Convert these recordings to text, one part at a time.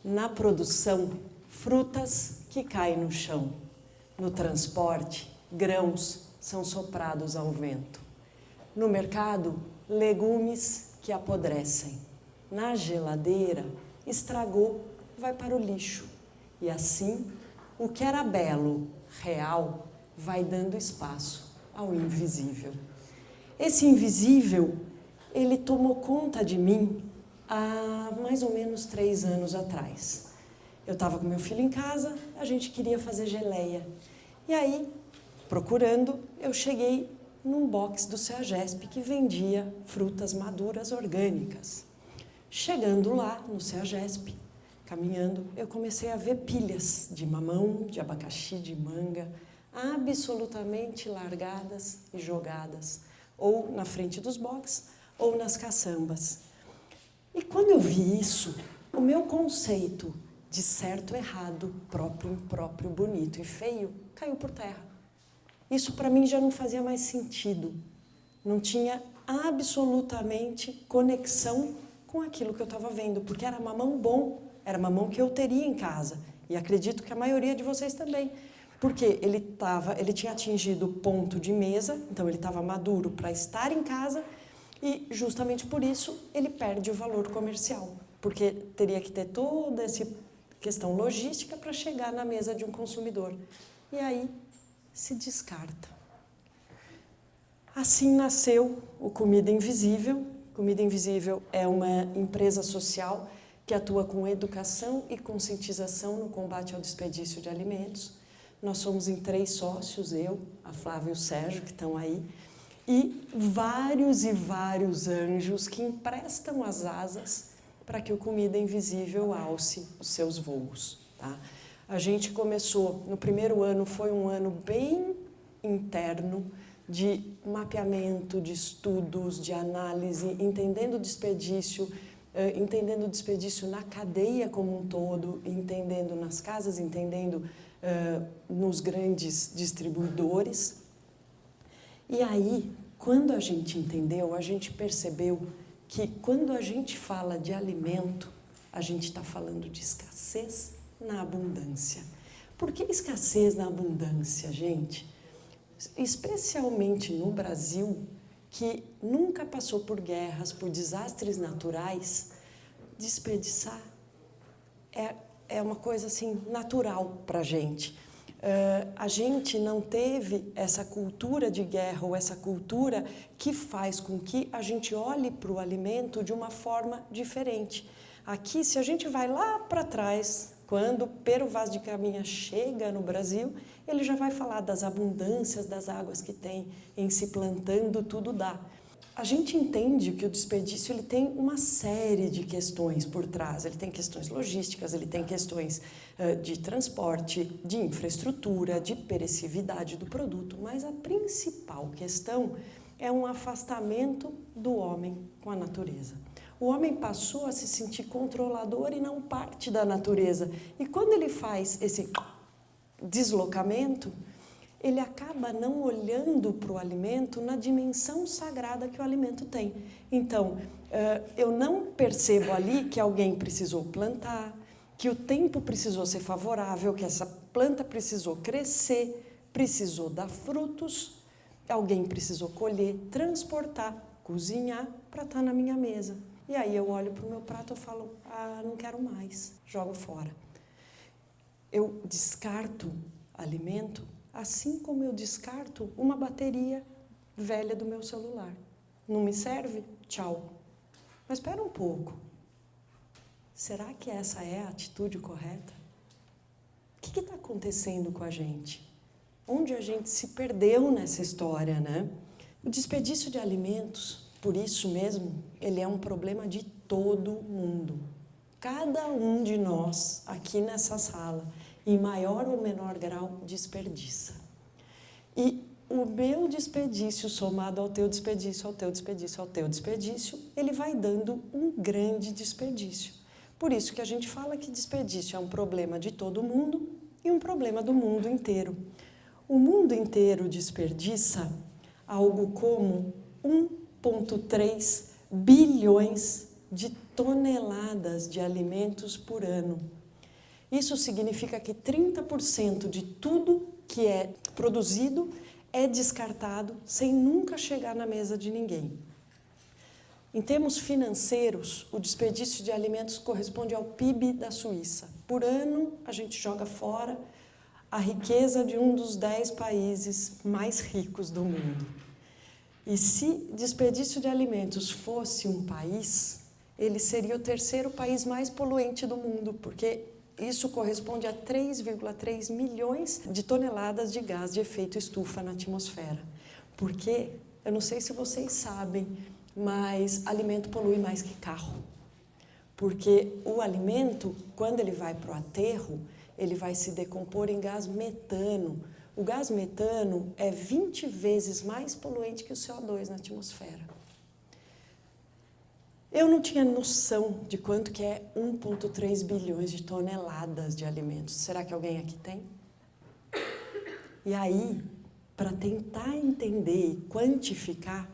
Na produção, frutas que caem no chão. No transporte, grãos são soprados ao vento. No mercado, legumes que apodrecem. Na geladeira, estragou, vai para o lixo. E assim, o que era belo, real, vai dando espaço ao invisível. Esse invisível, ele tomou conta de mim há mais ou menos 3 anos atrás. Eu estava com meu filho em casa, a gente queria fazer geleia. E aí, procurando, eu cheguei num box do CEAGESP que vendia frutas maduras orgânicas. Chegando lá no CEAGESP, caminhando, eu comecei a ver pilhas de mamão, de abacaxi, de manga, absolutamente largadas e jogadas, ou na frente dos boxes, ou nas caçambas. E quando eu vi isso, o meu conceito de certo, errado, próprio, impróprio, bonito e feio, caiu por terra. Isso para mim já não fazia mais sentido. Não tinha absolutamente conexão com aquilo que eu estava vendo, porque era mamão bom, era mamão que eu teria em casa. E acredito que a maioria de vocês também. Porque ele tinha atingido o ponto de mesa, então ele estava maduro para estar em casa, e justamente por isso ele perde o valor comercial, porque teria que ter toda essa questão logística para chegar na mesa de um consumidor. E aí se descarta. Assim nasceu o Comida Invisível. Comida Invisível é uma empresa social que atua com educação e conscientização no combate ao desperdício de alimentos. Nós somos em 3 sócios, eu, a Flávia e o Sérgio, que estão aí, e vários anjos que emprestam as asas para que o Comida Invisível alce os seus voos. Tá? A gente começou, no primeiro ano, foi um ano bem interno, de mapeamento, de estudos, de análise, entendendo o desperdício na cadeia como um todo, entendendo nas casas, entendendo nos grandes distribuidores. E aí, quando a gente entendeu, a gente percebeu que quando a gente fala de alimento, a gente está falando de escassez na abundância. Por que escassez na abundância, gente? Especialmente no Brasil, que nunca passou por guerras, por desastres naturais, desperdiçar é uma coisa assim natural para a gente. A gente não teve essa cultura de guerra ou essa cultura que faz com que a gente olhe para o alimento de uma forma diferente. Aqui, se a gente vai lá para trás, quando Pero Vaz de Caminha chega no Brasil, ele já vai falar das abundâncias das águas que tem, em se plantando tudo dá. A gente entende que o desperdício ele tem uma série de questões por trás. Ele tem questões logísticas, ele tem questões de transporte, de infraestrutura, de perecividade do produto, mas a principal questão é um afastamento do homem com a natureza. O homem passou a se sentir controlador e não parte da natureza. E quando ele faz esse deslocamento, ele acaba não olhando para o alimento na dimensão sagrada que o alimento tem. Então, eu não percebo ali que alguém precisou plantar, que o tempo precisou ser favorável, que essa planta precisou crescer, precisou dar frutos, alguém precisou colher, transportar, cozinhar para estar na minha mesa. E aí eu olho para o meu prato e falo, não quero mais, jogo fora. Eu descarto alimento assim como eu descarto uma bateria velha do meu celular. Não me serve? Tchau. Mas espera um pouco. Será que essa é a atitude correta? O que está acontecendo com a gente? Onde a gente se perdeu nessa história, né? O desperdício de alimentos, por isso mesmo, ele é um problema de todo mundo. Cada um de nós, aqui nessa sala, em maior ou menor grau, desperdiça. E o meu desperdício somado ao teu desperdício, ao teu desperdício, ao teu desperdício, ele vai dando um grande desperdício. Por isso que a gente fala que desperdício é um problema de todo mundo e um problema do mundo inteiro. O mundo inteiro desperdiça algo como 1,3 bilhões de toneladas de alimentos por ano. Isso significa que 30% de tudo que é produzido é descartado sem nunca chegar na mesa de ninguém. Em termos financeiros, o desperdício de alimentos corresponde ao PIB da Suíça. Por ano, a gente joga fora a riqueza de um dos 10 países mais ricos do mundo. E se desperdício de alimentos fosse um país, ele seria o terceiro país mais poluente do mundo, porque isso corresponde a 3,3 milhões de toneladas de gás de efeito estufa na atmosfera. Porque, eu não sei se vocês sabem, mas alimento polui mais que carro. Porque o alimento, quando ele vai para o aterro, ele vai se decompor em gás metano. O gás metano é 20 vezes mais poluente que o CO2 na atmosfera. Eu não tinha noção de quanto que é 1,3 bilhões de toneladas de alimentos. Será que alguém aqui tem? E aí, para tentar entender e quantificar,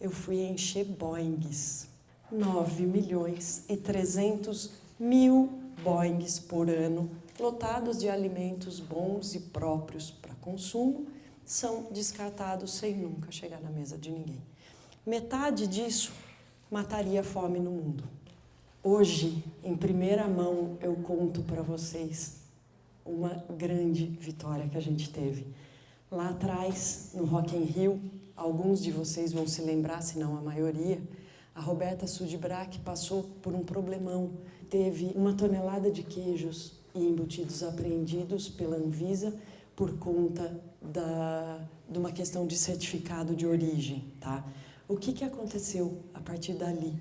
eu fui encher Boeings. 9.300.000 Boeings por ano, lotados de alimentos bons e próprios para consumo, são descartados sem nunca chegar na mesa de ninguém. Metade disso mataria a fome no mundo. Hoje, em primeira mão, eu conto para vocês uma grande vitória que a gente teve. Lá atrás, no Rock in Rio, alguns de vocês vão se lembrar, se não a maioria, a Roberta Sudbrack passou por um problemão. Teve 1 tonelada de queijos e embutidos apreendidos pela Anvisa por conta de uma questão de certificado de origem, tá? O que aconteceu a partir dali?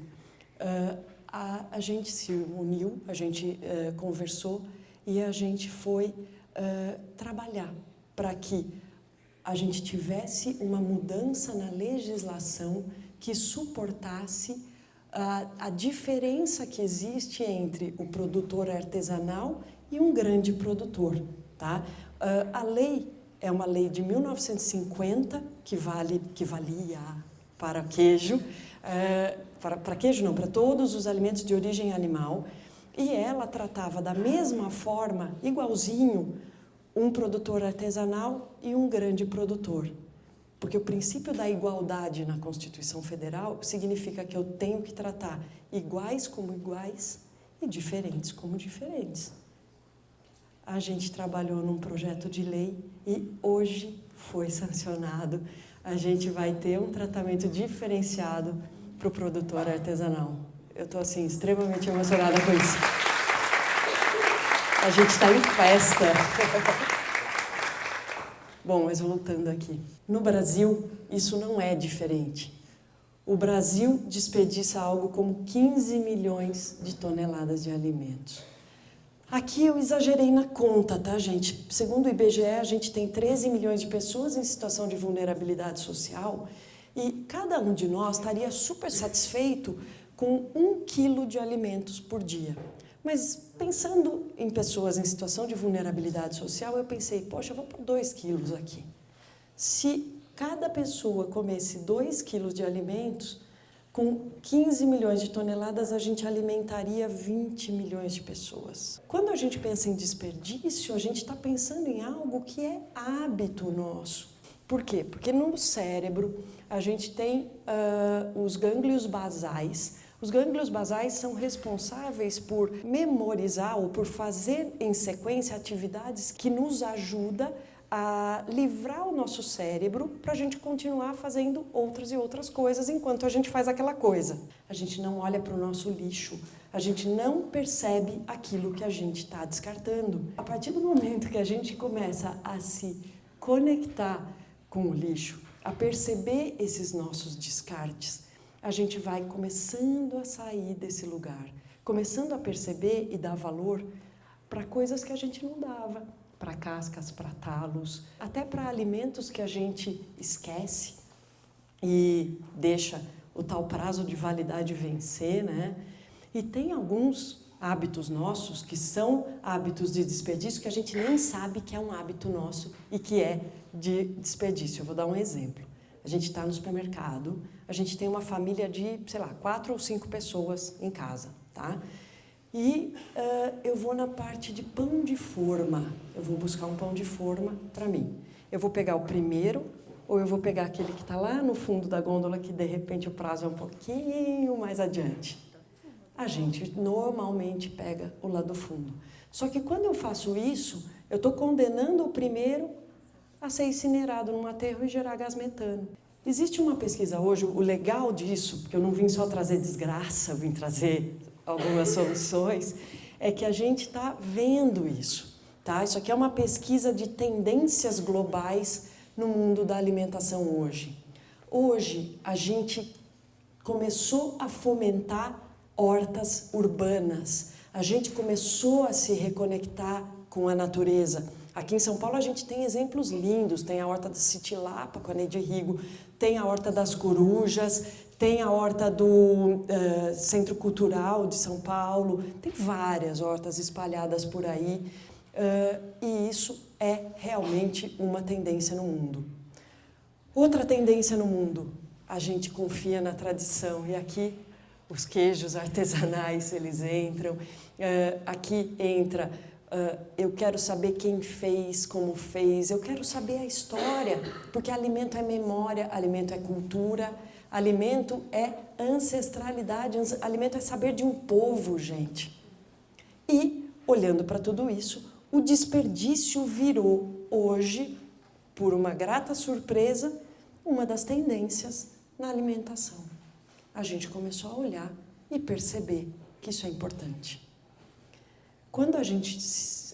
A gente se uniu, a gente conversou e a gente foi trabalhar para que a gente tivesse uma mudança na legislação que suportasse a diferença que existe entre o produtor artesanal e um grande produtor, tá? A lei é uma lei de 1950 que valia para queijo, para queijo não, para todos os alimentos de origem animal, e ela tratava da mesma forma, igualzinho, um produtor artesanal e um grande produtor. Porque o princípio da igualdade na Constituição Federal significa que eu tenho que tratar iguais como iguais e diferentes como diferentes. A gente trabalhou num projeto de lei e hoje foi sancionado. A gente vai ter um tratamento diferenciado para o produtor artesanal. Eu estou, assim, extremamente emocionada com isso. A gente está em festa. Bom, mas voltando aqui. No Brasil, isso não é diferente. O Brasil desperdiça algo como 15 milhões de toneladas de alimentos. Aqui eu exagerei na conta, tá, gente? Segundo o IBGE, a gente tem 13 milhões de pessoas em situação de vulnerabilidade social e cada um de nós estaria super satisfeito com 1 quilo de alimentos por dia. Mas pensando em pessoas em situação de vulnerabilidade social, eu pensei, poxa, eu vou pôr 2 quilos aqui. Se cada pessoa comesse 2 quilos de alimentos, com 15 milhões de toneladas, a gente alimentaria 20 milhões de pessoas. Quando a gente pensa em desperdício, a gente está pensando em algo que é hábito nosso. Por quê? Porque no cérebro a gente tem os gânglios basais. Os gânglios basais são responsáveis por memorizar ou por fazer em sequência atividades que nos ajudam a livrar o nosso cérebro para a gente continuar fazendo outras e outras coisas enquanto a gente faz aquela coisa. A gente não olha para o nosso lixo, a gente não percebe aquilo que a gente está descartando. A partir do momento que a gente começa a se conectar com o lixo, a perceber esses nossos descartes, a gente vai começando a sair desse lugar, começando a perceber e dar valor para coisas que a gente não dava, para cascas, para talos, até para alimentos que a gente esquece e deixa o tal prazo de validade vencer, né? E tem alguns hábitos nossos que são hábitos de desperdício que a gente nem sabe que é um hábito nosso e que é de desperdício. Eu vou dar um exemplo. A gente está no supermercado, a gente tem uma família de, sei lá, 4 ou 5 pessoas em casa, tá? E eu vou na parte de pão de forma. Eu vou buscar um pão de forma para mim. Eu vou pegar o primeiro, ou eu vou pegar aquele que está lá no fundo da gôndola, que de repente o prazo é um pouquinho mais adiante. A gente normalmente pega o lá do fundo. Só que quando eu faço isso, eu estou condenando o primeiro a ser incinerado num aterro e gerar gás metano. Existe uma pesquisa hoje, o legal disso, porque eu não vim só trazer desgraça, eu vim trazer algumas soluções, é que a gente está vendo isso. Tá? Isso aqui é uma pesquisa de tendências globais no mundo da alimentação hoje. Hoje, a gente começou a fomentar hortas urbanas. A gente começou a se reconectar com a natureza. Aqui em São Paulo a gente tem exemplos lindos, tem a horta da Citilapa com a Neide Rigo, tem a horta das Corujas, tem a horta do Centro Cultural de São Paulo, tem várias hortas espalhadas por aí, e isso é realmente uma tendência no mundo. Outra tendência no mundo, a gente confia na tradição, e aqui os queijos artesanais, eles entram, aqui entra, eu quero saber quem fez, como fez, eu quero saber a história, porque alimento é memória, alimento é cultura, alimento é ancestralidade, alimento é saber de um povo, gente. E, olhando para tudo isso, o desperdício virou, hoje, por uma grata surpresa, uma das tendências na alimentação. A gente começou a olhar e perceber que isso é importante. Quando a gente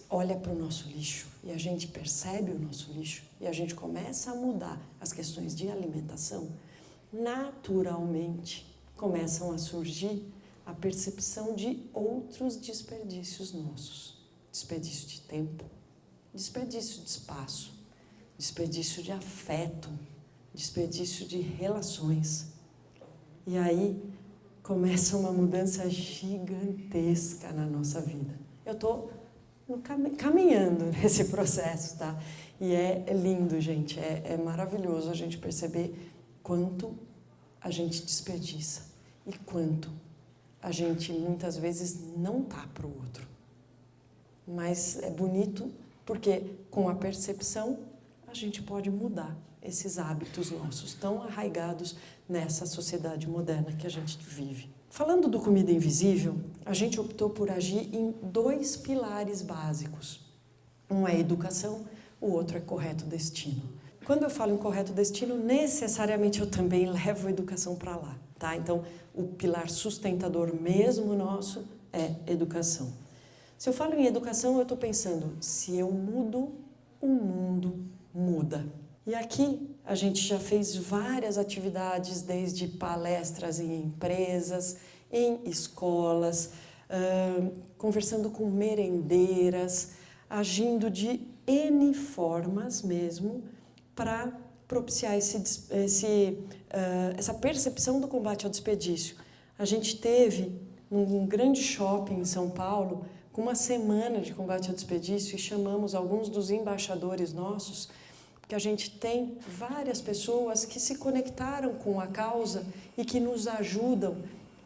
olha para o nosso lixo e a gente percebe o nosso lixo e a gente começa a mudar as questões de alimentação, naturalmente começam a surgir a percepção de outros desperdícios nossos. Desperdício de tempo, desperdício de espaço, desperdício de afeto, desperdício de relações. E aí começa uma mudança gigantesca na nossa vida. Eu estou caminhando nesse processo, tá? E é lindo, gente, é maravilhoso a gente perceber quanto a gente desperdiça e quanto a gente muitas vezes não tá para o outro. Mas é bonito porque com a percepção a gente pode mudar esses hábitos nossos tão arraigados nessa sociedade moderna que a gente vive. Falando do Comida Invisível, a gente optou por agir em 2 pilares básicos. Um é educação, o outro é correto destino. Quando eu falo em correto destino, necessariamente eu também levo a educação para lá, tá? Então, o pilar sustentador mesmo nosso é educação. Se eu falo em educação, eu estou pensando, se eu mudo, o mundo muda. E aqui a gente já fez várias atividades, desde palestras em empresas, em escolas, conversando com merendeiras, agindo de N formas mesmo para propiciar essa percepção do combate ao desperdício. A gente teve num grande shopping em São Paulo, com uma semana de combate ao desperdício, e chamamos alguns dos embaixadores nossos, porque a gente tem várias pessoas que se conectaram com a causa e que nos ajudam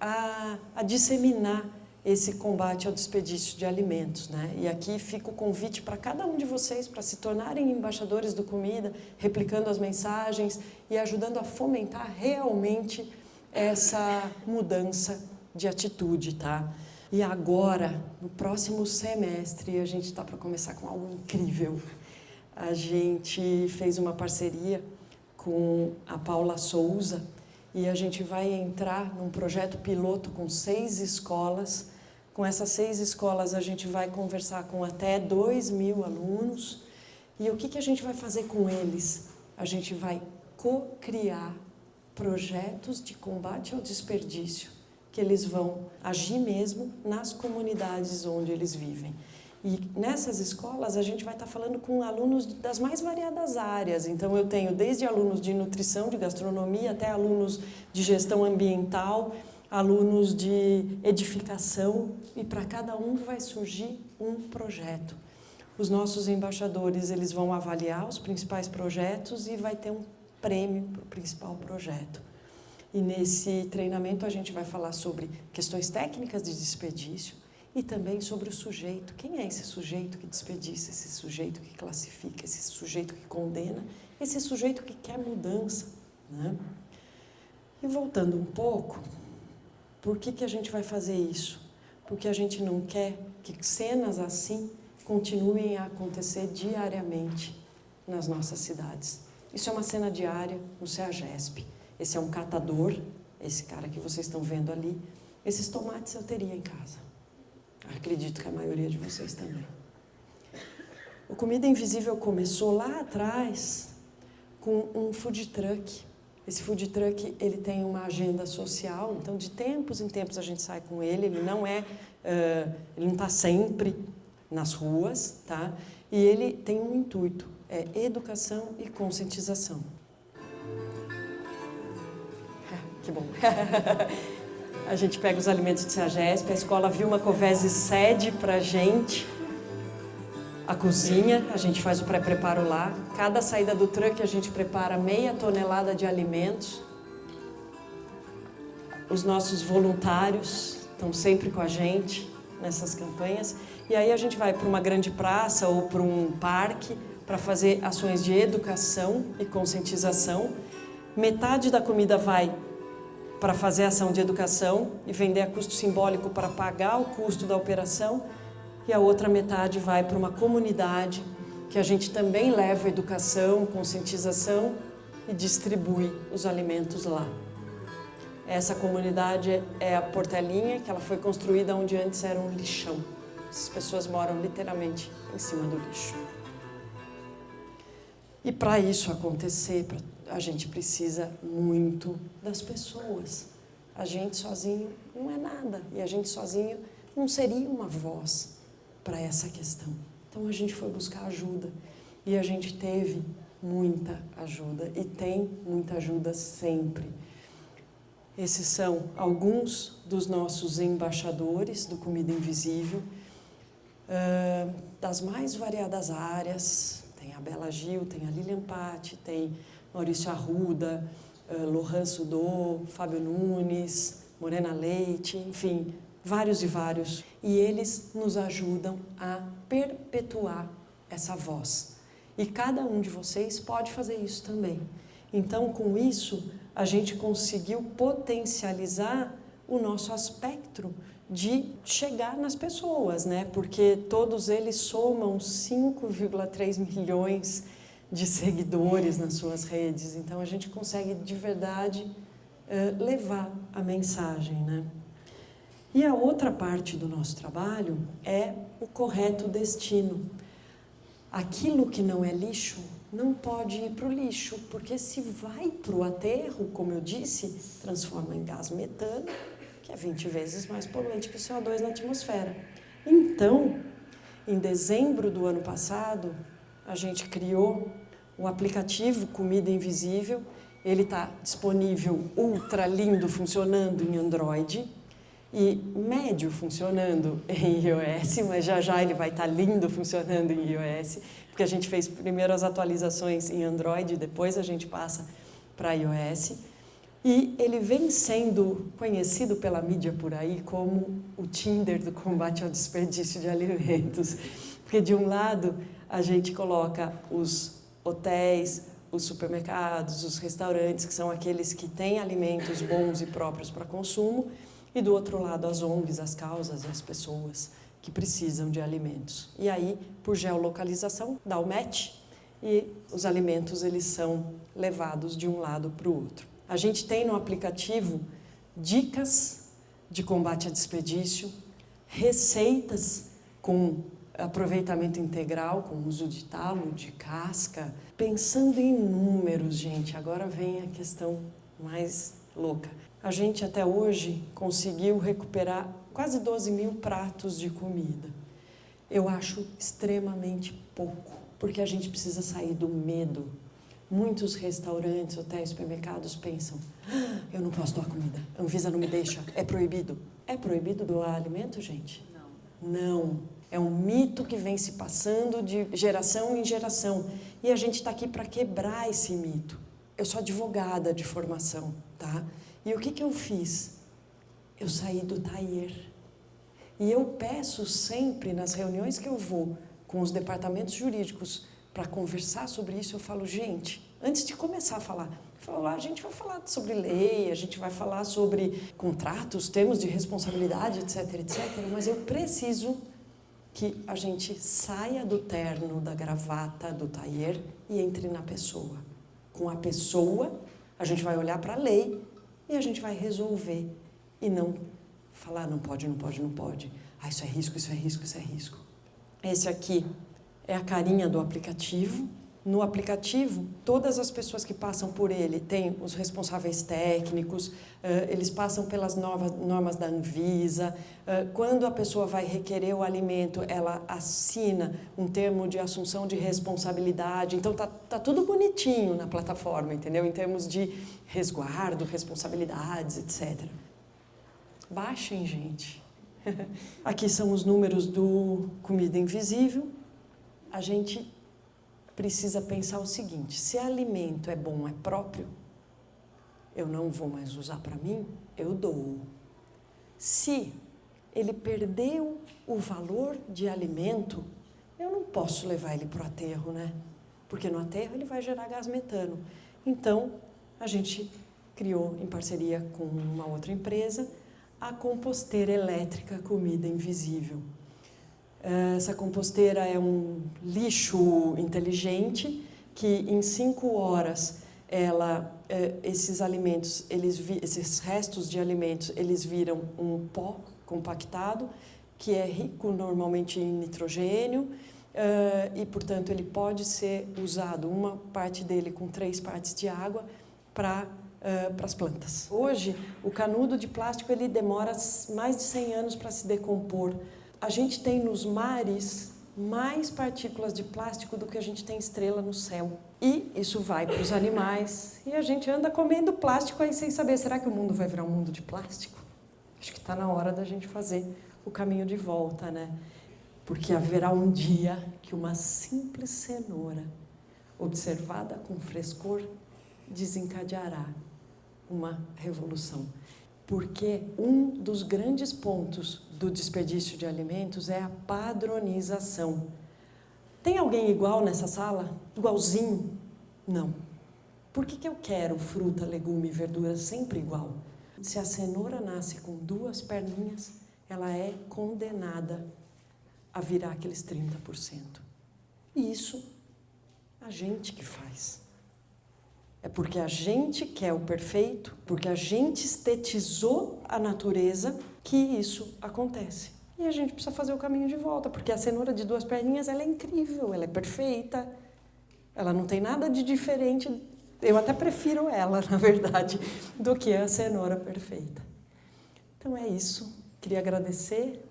a disseminar esse combate ao desperdício de alimentos, né? E aqui fica o convite para cada um de vocês para se tornarem embaixadores do Comida, replicando as mensagens e ajudando a fomentar realmente essa mudança de atitude, tá? E agora, no próximo semestre, a gente está para começar com algo incrível. A gente fez uma parceria com a Paula Souza e a gente vai entrar num projeto piloto com 6 escolas. Com essas 6 escolas a gente vai conversar com até 2.000 alunos. E o que a gente vai fazer com eles? A gente vai co-criar projetos de combate ao desperdício, que eles vão agir mesmo nas comunidades onde eles vivem. E nessas escolas a gente vai estar falando com alunos das mais variadas áreas. Então eu tenho desde alunos de nutrição, de gastronomia, até alunos de gestão ambiental, alunos de edificação, e para cada um vai surgir um projeto. Os nossos embaixadores, eles vão avaliar os principais projetos e vai ter um prêmio para o principal projeto. E nesse treinamento a gente vai falar sobre questões técnicas de desperdício e também sobre o sujeito. Quem é esse sujeito que desperdiça, esse sujeito que classifica, esse sujeito que condena, esse sujeito que quer mudança, né? E voltando um pouco, por que a gente vai fazer isso? Porque a gente não quer que cenas assim continuem a acontecer diariamente nas nossas cidades. Isso é uma cena diária no CEAGESP. Esse é um catador, esse cara que vocês estão vendo ali. Esses tomates eu teria em casa. Acredito que a maioria de vocês também. O Comida Invisível começou lá atrás com um food truck. Esse food truck, ele tem uma agenda social, então de tempos em tempos a gente sai com ele. Ele não está sempre nas ruas, tá? E ele tem um intuito, é educação e conscientização. Que bom. A gente pega os alimentos do CEAGESP, a escola Vilma Covese cede para a gente a cozinha, a gente faz o pré-preparo lá. Cada saída do truck a gente prepara meia tonelada de alimentos. Os nossos voluntários estão sempre com a gente nessas campanhas. E aí a gente vai para uma grande praça ou para um parque para fazer ações de educação e conscientização. Metade da comida vai para fazer ação de educação e vender a custo simbólico para pagar o custo da operação, e a outra metade vai para uma comunidade que a gente também leva educação, conscientização e distribui os alimentos lá. Essa comunidade é a Portelinha, que ela foi construída onde antes era um lixão. Essas pessoas moram literalmente em cima do lixo. E para isso acontecer, a gente precisa muito das pessoas. A gente sozinho não é nada. E a gente sozinho não seria uma voz para essa questão. Então a gente foi buscar ajuda. E a gente teve muita ajuda. E tem muita ajuda sempre. Esses são alguns dos nossos embaixadores do Comida Invisível, das mais variadas áreas. Tem a Bela Gil, tem a Lilian Patti, tem Maurício Arruda, Lohan Sudô, Fábio Nunes, Morena Leite, enfim, vários e vários. E eles nos ajudam a perpetuar essa voz. E cada um de vocês pode fazer isso também. Então, com isso, a gente conseguiu potencializar o nosso aspecto de chegar nas pessoas, né? Porque todos eles somam 5,3 milhões de seguidores nas suas redes. Então, a gente consegue, de verdade, levar a mensagem, né? E a outra parte do nosso trabalho é o correto destino. Aquilo que não é lixo não pode ir para o lixo, porque se vai para o aterro, como eu disse, transforma em gás metano, que é 20 vezes mais poluente que o CO2 na atmosfera. Então, em dezembro do ano passado, a gente criou o aplicativo Comida Invisível. Ele está disponível ultra lindo, funcionando em Android, e médio funcionando em iOS, mas já ele vai estar lindo funcionando em iOS, porque a gente fez primeiro as atualizações em Android, depois a gente passa para iOS. E ele vem sendo conhecido pela mídia por aí como o Tinder do combate ao desperdício de alimentos. Porque, de um lado, a gente coloca os hotéis, os supermercados, os restaurantes, que são aqueles que têm alimentos bons e próprios para consumo, e, do outro lado, as ONGs, as causas e as pessoas que precisam de alimentos. E aí, por geolocalização, dá o match e os alimentos eles são levados de um lado para o outro. A gente tem no aplicativo dicas de combate a desperdício, receitas com aproveitamento integral, com uso de talo, de casca. Pensando em números, gente, agora vem a questão mais louca. A gente até hoje conseguiu recuperar quase 12 mil pratos de comida. Eu acho extremamente pouco, porque a gente precisa sair do medo. Muitos restaurantes, hotéis, supermercados pensam: eu não posso doar comida, a Anvisa não me deixa, é proibido. É proibido doar alimento, gente? Não. É um mito que vem se passando de geração em geração. E a gente está aqui para quebrar esse mito. Eu sou advogada de formação, tá? E o que eu fiz? Eu saí do taller. E eu peço sempre, nas reuniões que eu vou com os departamentos jurídicos para conversar sobre isso, eu falo, gente, antes de começar a falar, a gente vai falar sobre lei, a gente vai falar sobre contratos, termos de responsabilidade, etc, etc, mas eu preciso que a gente saia do terno, da gravata, do taier e entre na pessoa. Com a pessoa, a gente vai olhar para a lei e a gente vai resolver e não falar não pode, não pode, não pode. Ah, isso é risco, isso é risco, isso é risco. Esse aqui é a carinha do aplicativo. No aplicativo, todas as pessoas que passam por ele têm os responsáveis técnicos, eles passam pelas normas da Anvisa. Quando a pessoa vai requerer o alimento, ela assina um termo de assunção de responsabilidade. Então, tá tudo bonitinho na plataforma, entendeu? Em termos de resguardo, responsabilidades, etc. Baixem, gente. Aqui são os números do Comida Invisível. A gente precisa pensar o seguinte, se alimento é bom, é próprio, eu não vou mais usar para mim, eu dou. Se ele perdeu o valor de alimento, eu não posso levar ele para o aterro, né? Porque no aterro ele vai gerar gás metano. Então, a gente criou, em parceria com uma outra empresa, a composteira elétrica Comida Invisível. Essa composteira é um lixo inteligente que em 5 horas esses alimentos, esses restos de alimentos, eles viram um pó compactado que é rico normalmente em nitrogênio e, portanto, ele pode ser usado, uma parte dele com 3 partes de água para as plantas. Hoje, o canudo de plástico ele demora mais de 100 anos para se decompor. A gente tem nos mares mais partículas de plástico do que a gente tem estrela no céu. E isso vai para os animais e a gente anda comendo plástico aí sem saber, será que o mundo vai virar um mundo de plástico? Acho que está na hora da gente fazer o caminho de volta, né? Porque haverá um dia que uma simples cenoura, observada com frescor, desencadeará uma revolução. Porque um dos grandes pontos do desperdício de alimentos é a padronização. Tem alguém igual nessa sala? Igualzinho? Não. Por que eu quero fruta, legume e verdura sempre igual? Se a cenoura nasce com 2 perninhas, ela é condenada a virar aqueles 30%. E isso a gente que faz. É porque a gente quer o perfeito, porque a gente estetizou a natureza que isso acontece. E a gente precisa fazer o caminho de volta, porque a cenoura de 2 perninhas ela é incrível, ela é perfeita, ela não tem nada de diferente, eu até prefiro ela, na verdade, do que a cenoura perfeita. Então é isso, queria agradecer